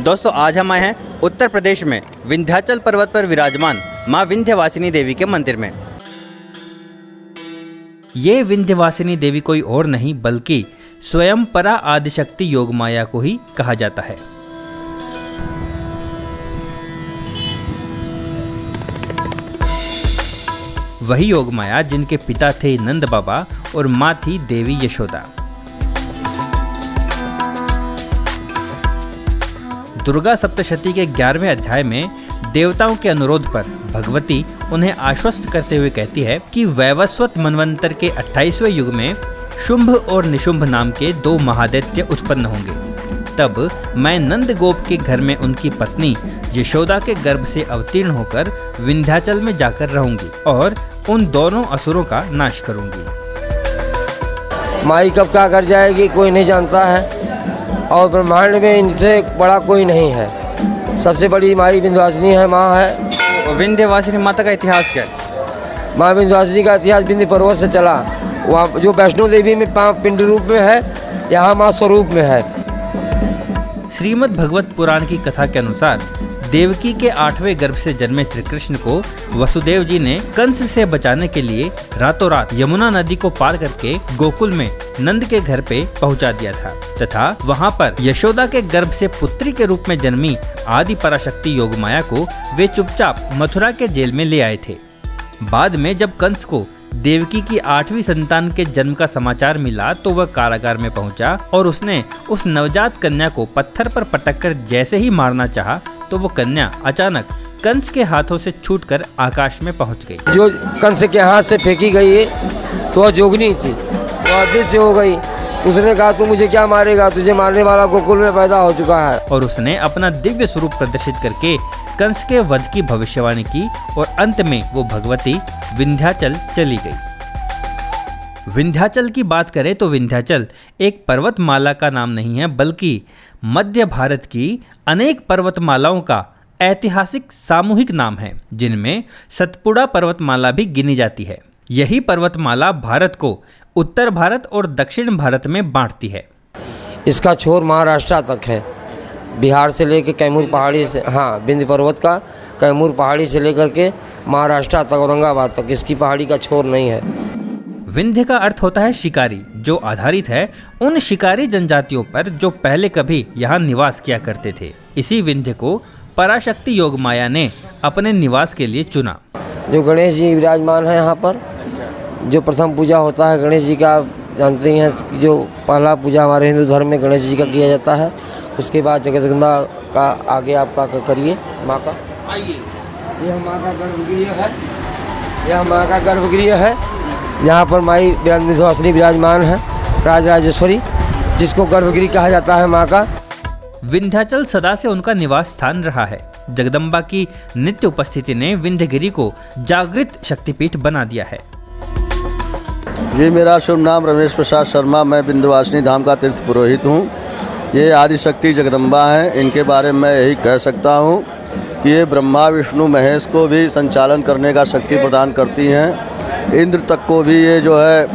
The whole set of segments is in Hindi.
दोस्तों आज हम आए हैं उत्तर प्रदेश में विंध्याचल पर्वत पर विराजमान माँ विंध्यवासिनी देवी के मंदिर में। ये विंध्यवासिनी देवी कोई और नहीं बल्कि स्वयं परा आदिशक्ति योगमाया को ही कहा जाता है। वही योगमाया जिनके पिता थे नंद बाबा और माँ थी देवी यशोदा। दुर्गा सप्तशती के 11वें अध्याय में देवताओं के अनुरोध पर भगवती उन्हें आश्वस्त करते हुए कहती है कि वैवस्वत मनवंतर के 28वें युग में शुंभ और निशुंभ नाम के 2 महादैत्य उत्पन्न होंगे। तब मैं नंद गोप के घर में उनकी पत्नी यशोदा के गर्भ से अवतीर्ण होकर विंध्याचल में जाकर रहूंगी और उन दोनों असुरों का नाश करूंगी। माई कब क्या कर जाएगी कोई नहीं जानता है और ब्रह्मांड में इनसे बड़ा कोई नहीं है। सबसे बड़ी माई विंध्यवासिनी है, माँ है। विंध्यवासिनी माता का इतिहास क्या है? माँ विंध्यवासिनी का इतिहास विंध्य पर्वत से चला। वहाँ जो वैष्णो देवी में 5 पिंड रूप में है, यहाँ माँ स्वरूप में है। श्रीमद् भगवत पुराण की कथा के अनुसार देवकी के 8वें गर्भ से जन्मे श्री कृष्ण को वसुदेव जी ने कंस से बचाने के लिए रातों रात यमुना नदी को पार करके गोकुल में नंद के घर पे पहुंचा दिया था तथा वहां पर यशोदा के गर्भ से पुत्री के रूप में जन्मी आदि पराशक्ति योगमाया को वे चुपचाप मथुरा के जेल में ले आए थे। बाद में जब कंस को देवकी की 8वीं संतान के जन्म का समाचार मिला तो वह कारागार में पहुंचा और उसने उस नवजात कन्या को पत्थर पर पटककर जैसे ही मारना चाहा तो वो कन्या अचानक कंस के हाथों से छूटकर आकाश में पहुंच गई। जो कंस के हाथ से फेंकी गई है तो वह जोगनी थी, वो अदृश्य हो गई। उसने कहा तू मुझे क्या मारेगा, तुझे मारने वाला गोकुल में पैदा हो चुका है। और उसने अपना दिव्य स्वरूप प्रदर्शित करके कंस के वध की भविष्यवाणी की और अंत में वो भगवती विंध्याचल चली गई। विंध्याचल की बात करें तो विंध्याचल एक पर्वतमाला का नाम नहीं है बल्कि मध्य भारत की अनेक पर्वतमालाओं का ऐतिहासिक सामूहिक नाम है, जिनमें सतपुड़ा पर्वतमाला भी गिनी जाती है। यही पर्वतमाला भारत को उत्तर भारत और दक्षिण भारत में बांटती है। इसका छोर महाराष्ट्र तक है, बिहार से लेकर कैमूर पहाड़ी से, हाँ विंध्य पर्वत का कैमूर पहाड़ी से लेकर के महाराष्ट्र तक औरंगाबाद तक इसकी पहाड़ी का छोर नहीं है। विंध्य का अर्थ होता है शिकारी, जो आधारित है उन शिकारी जनजातियों पर जो पहले कभी यहाँ निवास किया करते थे। इसी विंध्य को पराशक्ति योगमाया ने अपने निवास के लिए चुना। जो गणेश जी विराजमान है यहाँ पर, जो प्रथम पूजा होता है गणेश जी का, आप जानते ही हैं जो पहला पूजा हमारे हिंदू धर्म में गणेश जी का किया जाता है। उसके बाद जगदम्बा का आगे आपका करिए माँ का। यह माँ का गर्भगृह है, यह माँ का गर्भगृह है। यहाँ पर माई विंध्यवासिनी विराजमान है, राजराजेश्वरी, जिसको गर्भगृह कहा जाता है माँ का। विंध्याचल सदा से उनका निवास स्थान रहा है। जगदम्बा की नित्य उपस्थिति ने विंध्यगिरी को जागृत शक्तिपीठ बना दिया है। जी, मेरा शुभ नाम रमेश प्रसाद शर्मा, मैं विंध्यवासिनी धाम का तीर्थ पुरोहित हूँ। ये आदिशक्ति जगदम्बा हैं। इनके बारे में यही कह सकता हूँ कि ये ब्रह्मा विष्णु महेश को भी संचालन करने का शक्ति प्रदान करती हैं। इंद्र तक को भी ये जो है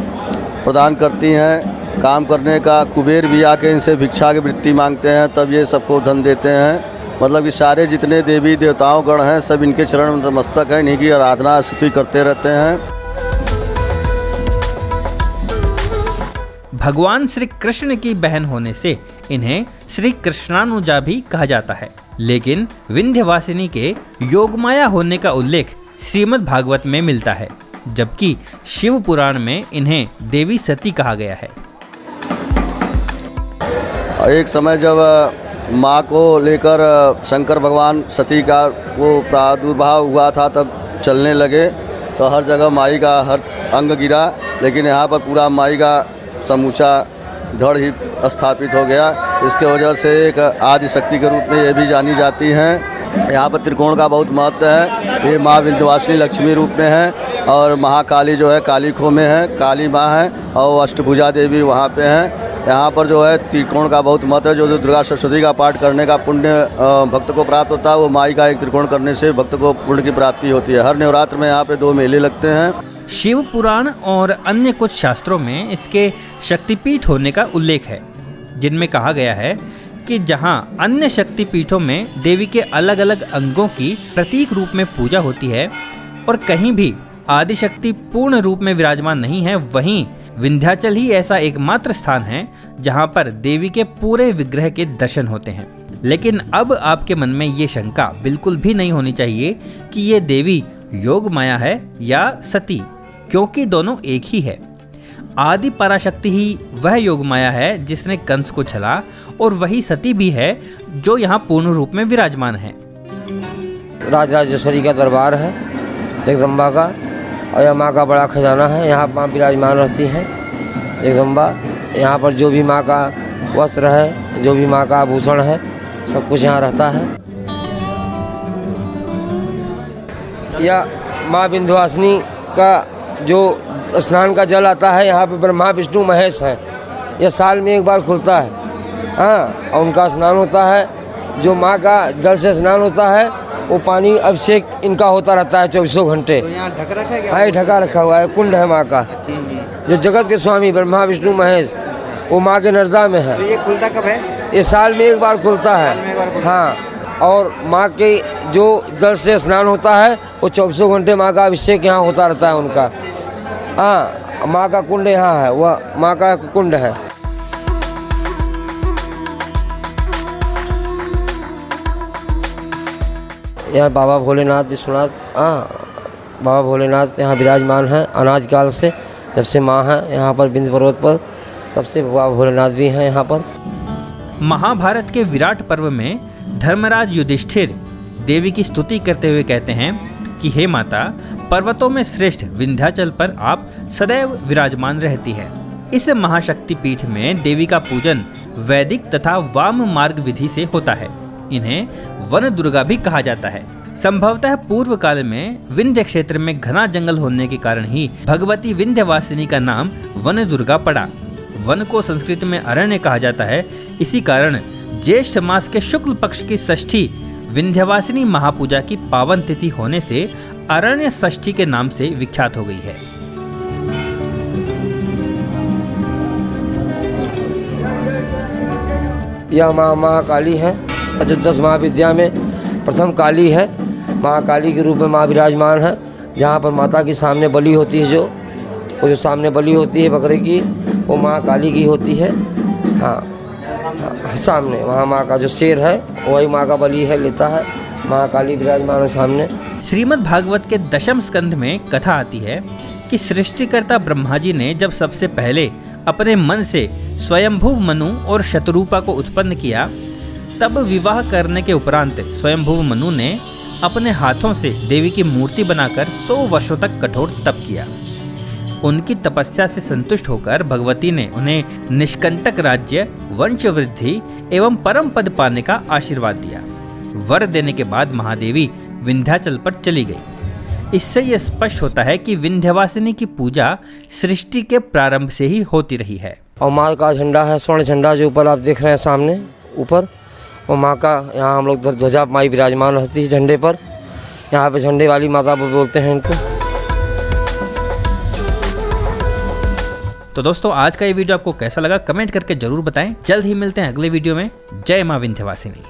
प्रदान करती हैं काम करने का। कुबेर भी आके इनसे भिक्षा की वृत्ति मांगते हैं तब ये सबको धन देते हैं। मतलब कि सारे जितने देवी देवताओं गण हैं सब इनके चरण नतमस्तक हैं, इन्हीं की आराधना स्तुति करते रहते हैं। भगवान श्री कृष्ण की बहन होने से इन्हें श्री कृष्णानुजा भी कहा जाता है, लेकिन विंध्यवासिनी के योगमाया होने का उल्लेख श्रीमद् भागवत में मिलता है, जबकि शिव पुराण में इन्हें देवी सती कहा गया है। एक समय जब माँ को लेकर शंकर भगवान सती का वो प्रादुर्भाव हुआ था तब चलने लगे तो हर जगह माई का हर अंग गिरा, लेकिन यहाँ पर पूरा माई का समूचा धड़ ही स्थापित हो गया। इसके वजह से एक आदिशक्ति के रूप में ये भी जानी जाती हैं। यहाँ पर त्रिकोण का बहुत महत्व है। ये माँ विंध्यवासिनी लक्ष्मी रूप में है और महाकाली जो है काली खो में है, काली माँ है और अष्टभुजा देवी वहाँ पे हैं। यहाँ पर जो है त्रिकोण का बहुत महत्व है। जो दुर्गा सप्तशती का पाठ करने का पुण्य भक्त को प्राप्त होता है, वो माई का एक त्रिकोण करने से भक्त को पुण्य की प्राप्ति होती है। हर नवरात्र में यहाँ पे 2 मेले लगते हैं। शिव पुराण और अन्य कुछ शास्त्रों में इसके शक्तिपीठ होने का उल्लेख है, जिनमें कहा गया है कि जहां अन्य शक्तिपीठों में देवी के अलग अलग अंगों की प्रतीक रूप में पूजा होती है और कहीं भी आदिशक्ति पूर्ण रूप में विराजमान नहीं है, वहीं विंध्याचल ही ऐसा एकमात्र स्थान है जहां पर देवी के पूरे विग्रह के दर्शन होते हैं। लेकिन अब आपके मन में ये शंका बिल्कुल भी नहीं होनी चाहिए कि ये देवी योग माया है या सती, क्योंकि दोनों एक ही है। आदि पराशक्ति ही वह योग माया है जिसने कंस को छला और वही सती भी है जो यहाँ पूर्ण रूप में विराजमान है। राजराजेश्वरी का दरबार है जगदम्बा का, और यह माँ का बड़ा खजाना है। यहाँ माँ विराजमान रहती हैं जगदम्बा। यहाँ पर जो भी माँ का वस्त्र है, जो भी माँ का आभूषण है, सब कुछ यहाँ रहता है। यह माँ विंध्यवासिनी का जो स्नान का जल आता है, यहाँ पे ब्रह्मा विष्णु महेश हैं। यह साल में एक बार खुलता है, हाँ, और उनका स्नान होता है। जो माँ का जल से स्नान होता है वो पानी अभिषेक इनका होता रहता है 24 घंटे। तो यहाँ ढक रखा है क्या? हाँ, ढका रखा हुआ है, कुंड है माँ का। जो जगत के स्वामी ब्रह्मा विष्णु महेश, वो माँ के नर्दा में है। तो ये खुलता कब है? ये साल में एक बार खुलता है, हाँ। और माँ के जो जल से स्नान होता है वो 24 घंटे माँ का अभिषेक यहाँ होता रहता है उनका। हाँ, माँ का कुंड यहाँ है, वह माँ का कुंड है। यहाँ बाबा भोलेनाथ विश्वनाथ, हाँ, बाबा भोलेनाथ यहाँ विराजमान हैं अनाज काल से। जब से माँ है यहाँ पर विंध्य पर्वत पर, तब से बाबा भोलेनाथ भी हैं यहाँ पर। महाभारत के विराट पर्व में धर्मराज युधिष्ठिर देवी की स्तुति करते हुए कहते हैं कि हे माता, पर्वतों में श्रेष्ठ विंध्याचल पर आप सदैव विराजमान रहती हैं। इस महाशक्ति पीठ में देवी का पूजन वैदिक तथा वाम मार्ग विधि से होता है। इन्हें वन दुर्गा भी कहा जाता है। संभवतः पूर्व काल में विंध्य क्षेत्र में घना जंगल होने के कारण ही भगवती विंध्यवासिनी का नाम वन दुर्गा पड़ा। वन को संस्कृत में अरण्य कहा जाता है। इसी कारण ज्येष्ठ मास के शुक्ल पक्ष की षष्ठी विंध्यवासिनी महापूजा की पावन तिथि होने से अरण्य षष्ठी के नाम से विख्यात हो गई है। यह माँ महाकाली है, जो 10 महाविद्या में प्रथम काली है। महाकाली के रूप में माँ विराजमान है। जहाँ पर माता के सामने बलि होती है, वो जो सामने बलि होती है बकरे की, वो महाकाली की होती है। हाँ, सामने वहाँ माँ का जो शेर है वही माँ का बलि है, लेता है। महाकाली विराजमान है सामने। श्रीमद् भागवत के दशम स्कंध में कथा आती है कि सृष्टिकर्ता ब्रह्मा जी ने जब सबसे पहले अपने मन से स्वयंभुव मनु और शतरूपा को उत्पन्न किया, तब विवाह करने के उपरांत स्वयंभुव मनु ने अपने हाथों से देवी की मूर्ति बनाकर 100 वर्षों तक कठोर तप किया। उनकी तपस्या से संतुष्ट होकर भगवती ने उन्हें निष्कंटक राज्य, वंश वृद्धि एवं परम पद पाने का आशीर्वाद दिया। वर देने के बाद महादेवी विंध्याचल पर चली गई। इससे यह स्पष्ट होता है कि विंध्यवासिनी की पूजा सृष्टि के प्रारंभ से ही होती रही है। और माँ का झंडा है, स्वर्ण झंडा, जो ऊपर आप देख रहे हैं सामने ऊपर, और माँ का यहाँ हम लोग ध्वजा माई विराजमान रहती है झंडे पर। यहाँ पे झंडे वाली माता बोलते हैं इनको। तो दोस्तों, आज का ये वीडियो आपको कैसा लगा कमेंट करके जरूर बताएं। जल्द ही मिलते हैं अगले वीडियो में। जय मां विंध्यवासिनी।